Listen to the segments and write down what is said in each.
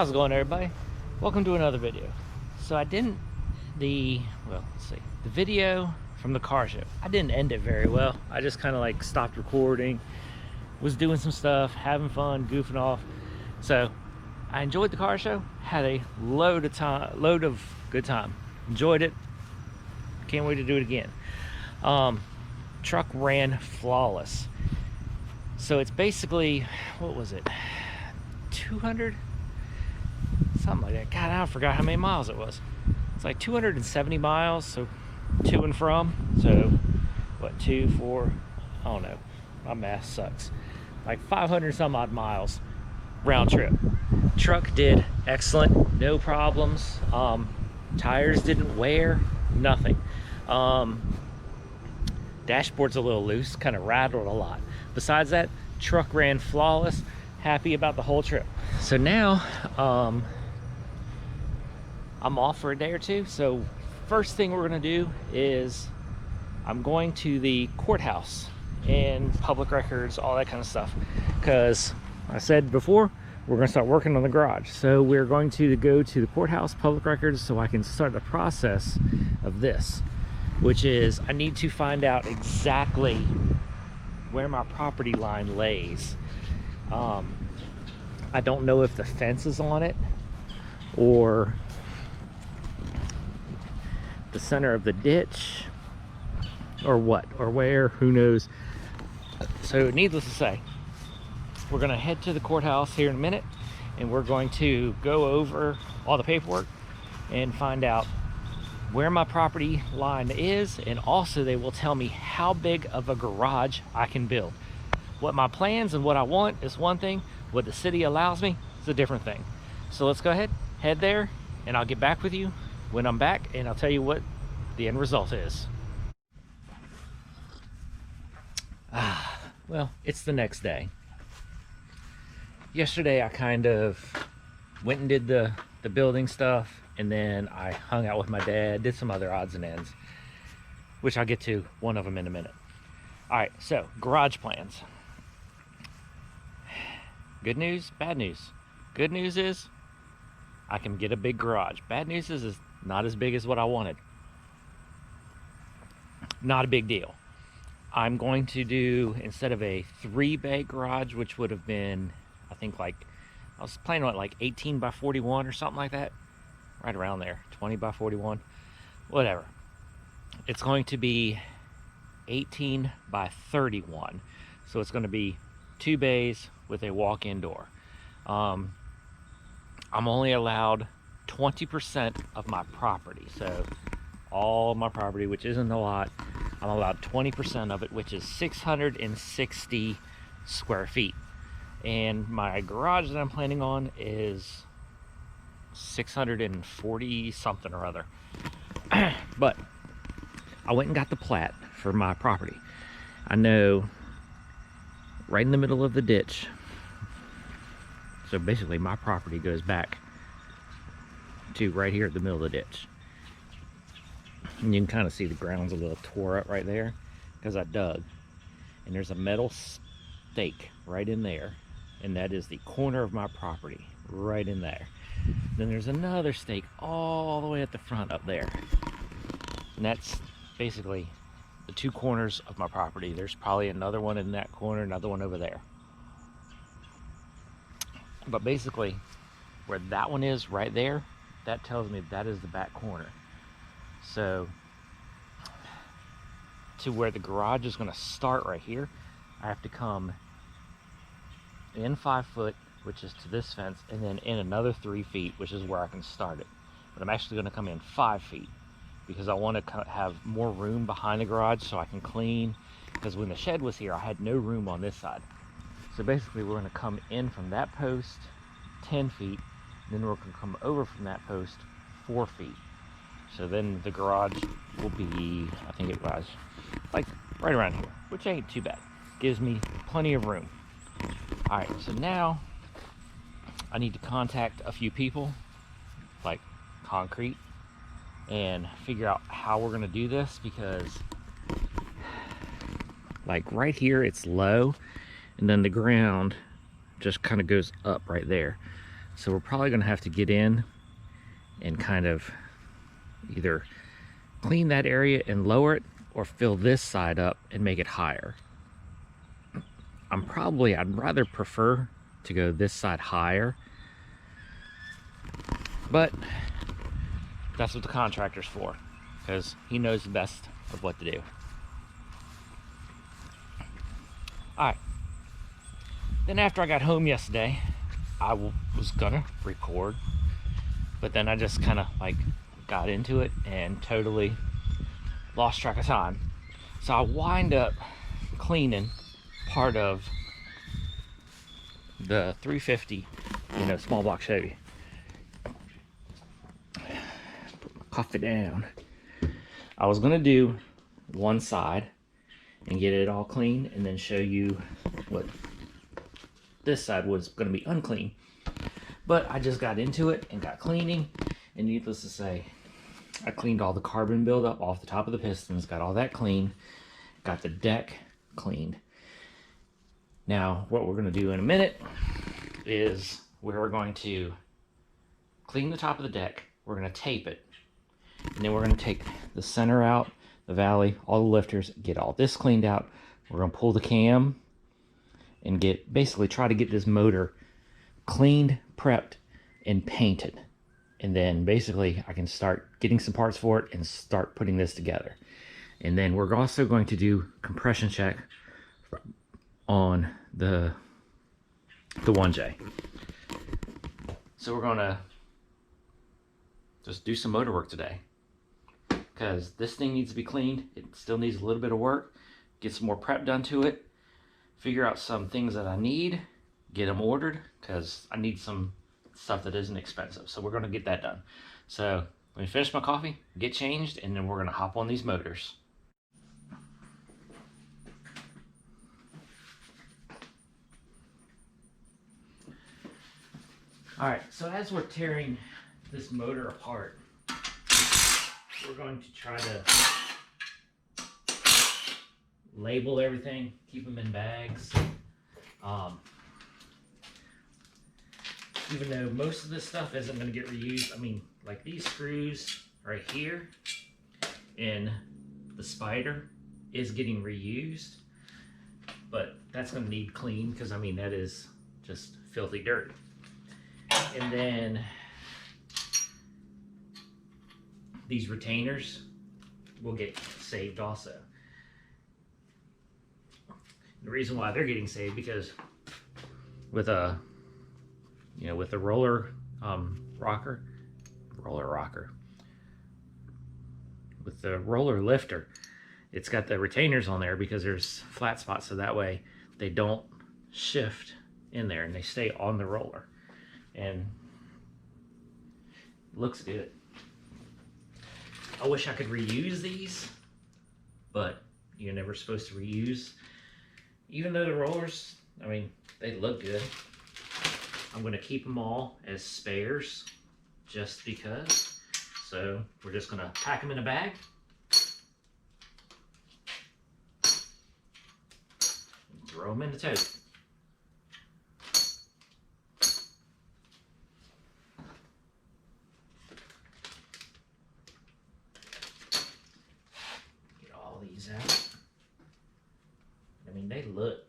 How's it going, everybody? Welcome to another video. So I didn't the video from the car show, I didn't end it very well. I just kind of like stopped recording, was doing some stuff, having fun, goofing off. So I enjoyed the car show, had a load of good time, enjoyed it, can't wait to do it again. Truck ran flawless. So it's basically, what was it, 200 something like that. God, I forgot how many miles it was. It's like 270 miles, so to and from. So what, 2, 4, I don't know, my math sucks, like 500 some odd miles round trip. Truck did excellent, no problems. Tires didn't wear, nothing. Dashboard's a little loose, kind of rattled a lot. Besides that, truck ran flawless, happy about the whole trip. So now I'm off for a day or two. So first thing we're gonna do is I'm going to the courthouse and public records, all that kind of stuff, because I said before we're gonna start working on the garage. So we're going to go to the courthouse, public records, so I can start the process of this, which is I need to find out exactly where my property line lays. I don't know if the fence is on it or the center of the ditch or what or where, who knows. So needless to say, we're gonna head to the courthouse here in a minute, and we're going to go over all the paperwork and find out where my property line is, and also they will tell me how big of a garage I can build. What my plans and what I want is one thing, what the city allows me is a different thing. So let's go ahead, head there, and I'll get back with you when I'm back, and I'll tell you what the end result is. Well, it's the next day. Yesterday I kind of went and did the building stuff, and then I hung out with my dad, did some other odds and ends, which I'll get to one of them in a minute. All right, so garage plans. Good news, bad news. Good news is I can get a big garage. Bad news is it's not as big as what I wanted. Not a big deal. I'm going to do, instead of a 3-bay garage, which would have been, I think, like, I was planning on like 18 by 41 or something like that, right around there, 20 by 41, whatever. It's going to be 18 by 31, so it's going to be 2 bays with a walk-in door. I'm only allowed 20% of my property, so all my property, which isn't a lot, I'm allowed 20% of it, which is 660 square feet. And my garage that I'm planning on is 640 something or other. But I went and got the plat for my property. I know right in the middle of the ditch. So basically my property goes back to right here at the middle of the ditch. And you can kind of see the ground's a little tore up right there because I dug. And there's a metal stake right in there, and that is the corner of my property, right in there. Then there's another stake all the way at the front up there, and that's basically the 2 corners of my property. There's probably another one in that corner, another one over there. But basically where that one is right there, that tells me that is the back corner. So to where the garage is going to start right here, I have to come in 5 foot, which is to this fence, and then in another 3 feet, which is where I can start it. But I'm actually going to come in 5 feet because I want to have more room behind the garage so I can clean, because when the shed was here I had no room on this side. So basically we're going to come in from that post 10 feet, then we're going to come over from that post 4 feet. So then the garage will be, I think it was like right around here, which ain't too bad. Gives me plenty of room. All right, so now I need to contact a few people, like concrete, and figure out how we're gonna do this, because like right here it's low, and then the ground just kind of goes up right there. So we're probably gonna have to get in and kind of either clean that area and lower it, or fill this side up and make it higher. I'd rather prefer to go this side higher, but that's what the contractor's for, because he knows the best of what to do. All right, then after I got home yesterday, I was gonna record, but then I just kind of like got into it and totally lost track of time. So I wind up cleaning part of the 350, small block Chevy. Put my coffee down. I was gonna do one side and get it all clean and then show you what this side was gonna be unclean. But I just got into it and got cleaning, and needless to say, I cleaned all the carbon buildup off the top of the pistons, got all that clean, got the deck cleaned. Now, what we're gonna do in a minute is we're going to clean the top of the deck, we're gonna tape it, and then we're gonna take the center out, the valley, all the lifters, get all this cleaned out. We're gonna pull the cam and basically try to get this motor cleaned, prepped, and painted. And then basically I can start getting some parts for it and start putting this together. And then we're also going to do compression check on the 1J. So we're gonna just do some motor work today, because this thing needs to be cleaned. It still needs a little bit of work. Get some more prep done to it. Figure out some things that I need. Get them ordered, because I need some stuff that isn't expensive. So we're gonna get that done. So let me finish my coffee, get changed, and then we're gonna hop on these motors. All right, so as we're tearing this motor apart, we're going to try to label everything, keep them in bags. Even though most of this stuff isn't going to get reused. I mean, like these screws right here and the spider is getting reused, but that's going to need clean, because I mean, that is just filthy dirt. And then these retainers will get saved also. The reason why they're getting saved, because with a with the roller rocker, with the roller lifter, it's got the retainers on there because there's flat spots, so that way they don't shift in there and they stay on the roller, and looks good. I wish I could reuse these, but you're never supposed to reuse. Even though the rollers, I mean, they look good. I'm going to keep them all as spares just because. So we're just going to pack them in a bag. And throw them in the tote. Get all these out. I mean, they look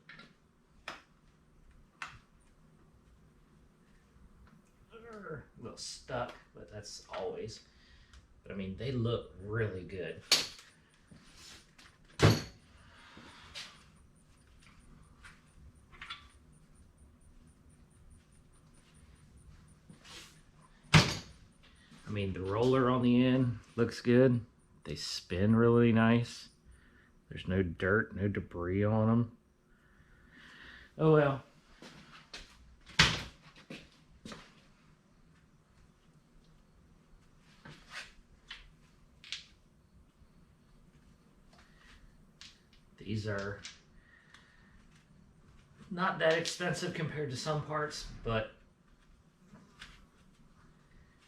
a little stuck, but that's always. But I mean, they look really good. I mean, the roller on the end looks good. They spin really nice. There's no dirt, no debris on them. Oh well. These are not that expensive compared to some parts, but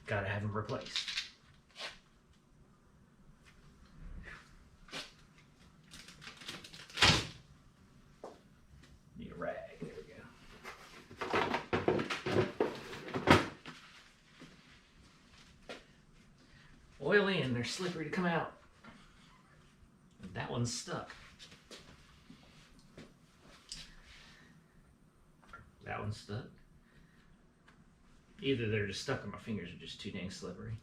gotta have them replaced. Need a rag, there we go. they're slippery to come out. That one's stuck. That one's stuck. Either they're just stuck or my fingers are just too dang slippery.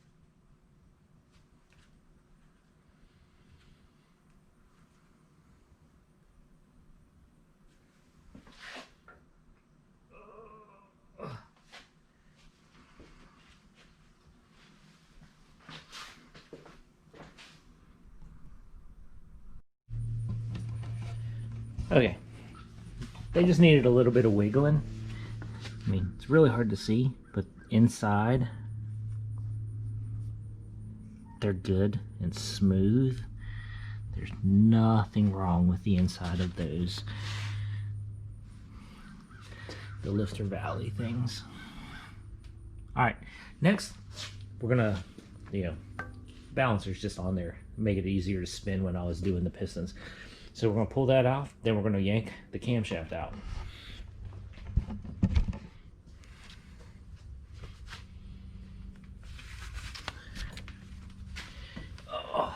Okay, they just needed a little bit of wiggling. I mean, it's really hard to see, but inside, they're good and smooth. There's nothing wrong with the inside of those, the lifter valley things. All right, next, we're gonna, balancer's just on there, make it easier to spin when I was doing the pistons. So we're going to pull that off, then we're going to yank the camshaft out. Oh.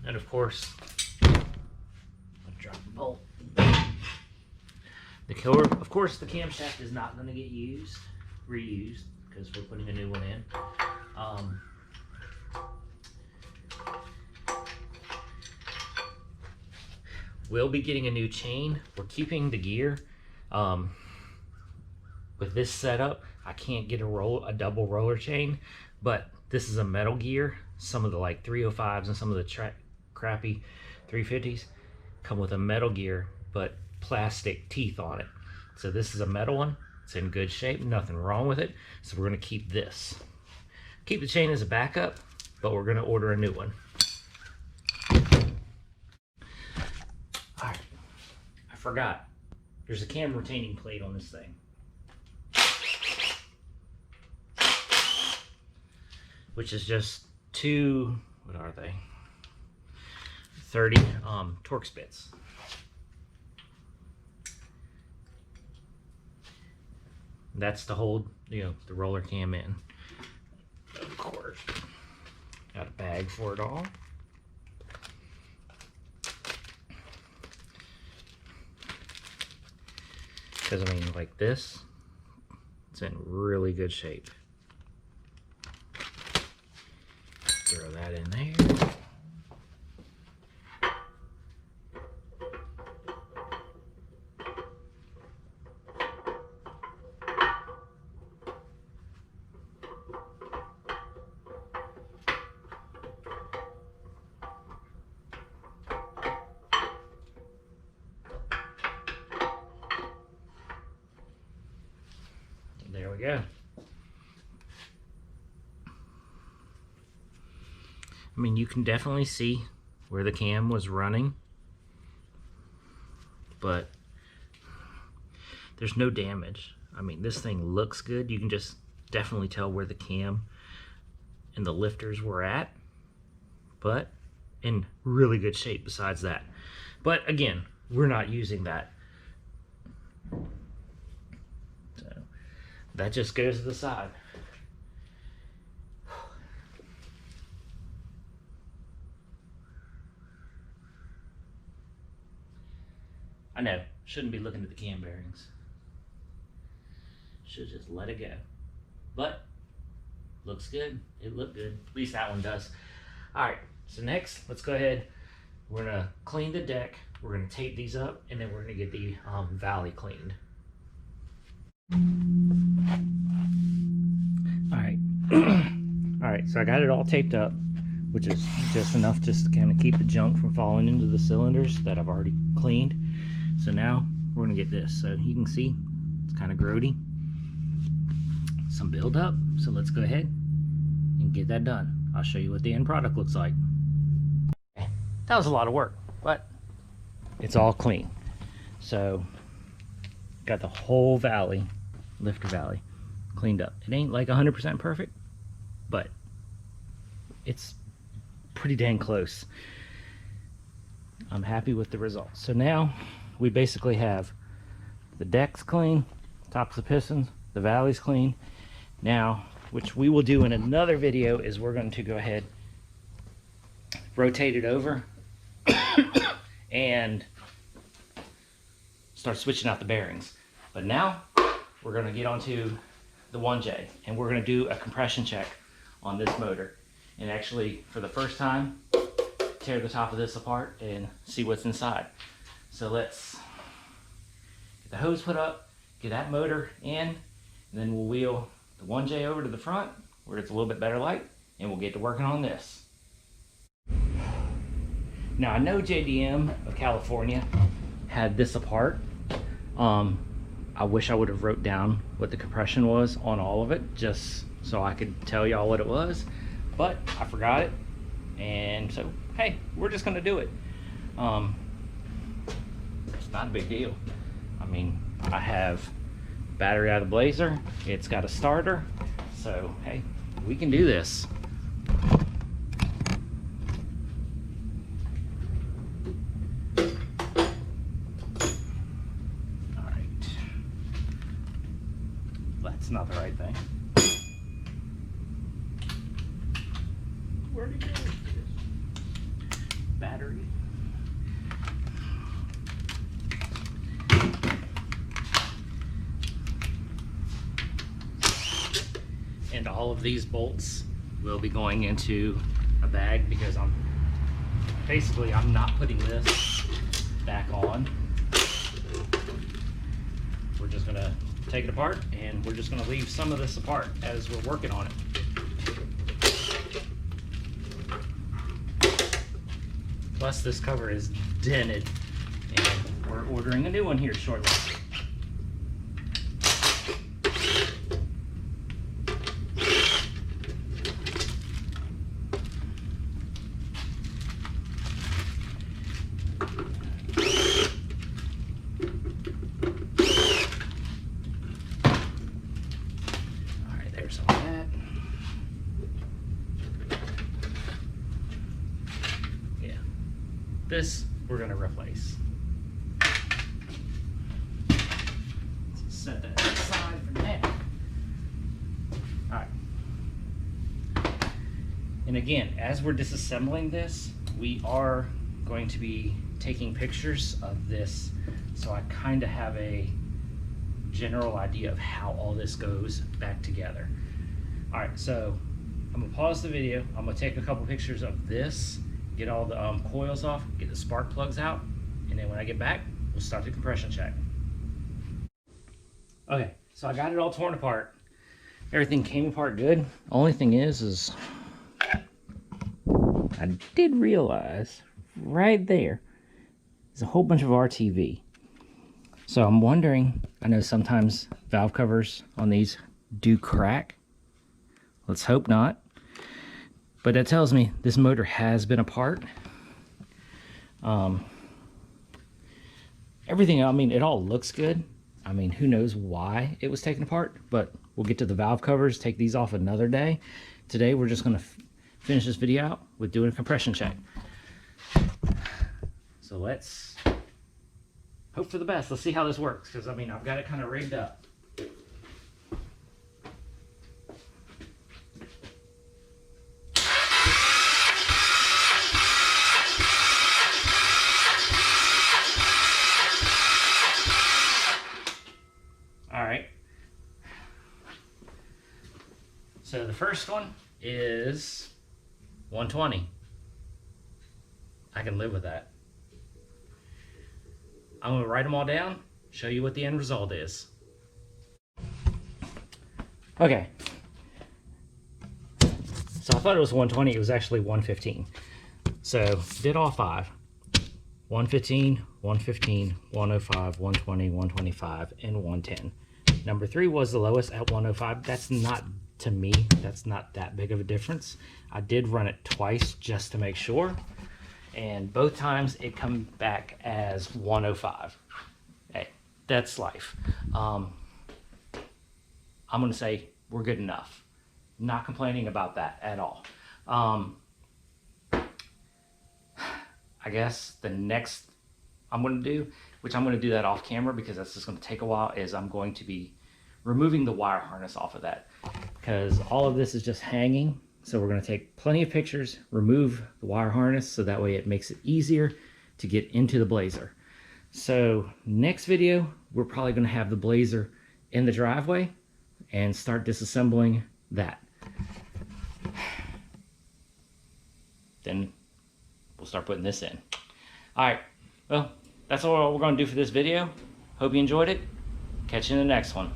And of course, I'll drop the bolt. Of course, the camshaft is not going to get reused, because we're putting a new one in. We'll be getting a new chain. We're keeping the gear. With this setup, I can't get a double roller chain, but this is a metal gear. Some of the 305s and some of the crappy 350s come with a metal gear but plastic teeth on it. So this is a metal one. It's in good shape, nothing wrong with it. So we're going to keep this. Keep the chain as a backup, but we're going to order a new one. Alright, I forgot. There's a cam retaining plate on this thing, which is just two, what are they? 30 torque spits. That's to hold, the roller cam in. Of course, got a bag for it all. Because I mean, like this, it's in really good shape. Throw that in there. There we go. I mean, you can definitely see where the cam was running, but there's no damage. I mean, this thing looks good. You can just definitely tell where the cam and the lifters were at, but in really good shape besides that. But again, we're not using that. So that just goes to the side. I know, shouldn't be looking at the cam bearings. Should just let it go. But, looks good. It looked good. At least that one does. Alright, so next, let's go ahead. We're going to clean the deck. We're going to tape these up, and then we're going to get the valley cleaned. Alright. Alright, so I got it all taped up, which is just enough just to kind of keep the junk from falling into the cylinders that I've already cleaned. So now we're going to get this. So you can see it's kind of grody. Some buildup. So let's go ahead and get that done. I'll show you what the end product looks like. That was a lot of work, but it's all clean. So got the whole valley, lifter valley, cleaned up. It ain't like 100% perfect, but it's pretty dang close. I'm happy with the results. So now we basically have the deck's clean, tops of pistons, the valley's clean. Now, which we will do in another video, is we're going to go ahead, rotate it over, and start switching out the bearings. But now we're going to get onto the 1J, and we're going to do a compression check on this motor, and actually for the first time tear the top of this apart and see what's inside. So let's get the hose put up, get that motor in, and then we'll wheel the 1J over to the front where it's a little bit better light, and we'll get to working on this. Now I know JDM of California had this apart. I wish I would have wrote down what the compression was on all of it, just so I could tell y'all what it was, but I forgot it, and so hey, we're just gonna do it. It's not a big deal. I mean, I have battery out of the Blazer, it's got a starter, so hey, we can do this. That's not the right thing. Where'd it go? Battery. And all of these bolts will be going into a bag because I'm not putting this back on. We're just gonna take it apart, and we're just going to leave some of this apart as we're working on it. Plus this cover is dented, and we're ordering a new one here shortly. This we're going to replace. Let's set that aside for now. Alright. And again, as we're disassembling this, we are going to be taking pictures of this, so I kind of have a general idea of how all this goes back together. Alright, so I'm going to pause the video. I'm going to take a couple pictures of this, get all the coils off, get the spark plugs out, and then when I get back, we'll start the compression check. Okay, so I got it all torn apart. Everything came apart good. Only thing is I did realize right there is a whole bunch of RTV. So I'm wondering, I know sometimes valve covers on these do crack. Let's hope not. But that tells me this motor has been apart. Everything, I mean, it all looks good. I mean, who knows why it was taken apart, but we'll get to the valve covers, take these off another day. Today, we're just gonna finish this video out with doing a compression check. So let's hope for the best. Let's see how this works, because I mean, I've got it kind of rigged up. So the first one is 120. I can live with that. I'm going to write them all down, show you what the end result is. Okay. So I thought it was 120, it was actually 115. So did all five. 115, 115, 105, 120, 125, and 110. Number 3 was the lowest at 105. That's not, to me, that's not that big of a difference. I did run it twice just to make sure, and both times it come back as 105. Hey, that's life. I'm gonna say we're good enough. Not complaining about that at all. I guess the next I'm going to do, which I'm going to do that off camera because that's just going to take a while, is I'm going to be removing the wire harness off of that, because all of this is just hanging. So we're going to take plenty of pictures, remove the wire harness, so that way it makes it easier to get into the Blazer. So next video, we're probably going to have the Blazer in the driveway and start disassembling that. Then we'll start putting this in. All right, well, that's all we're going to do for this video. Hope you enjoyed it. Catch you in the next one.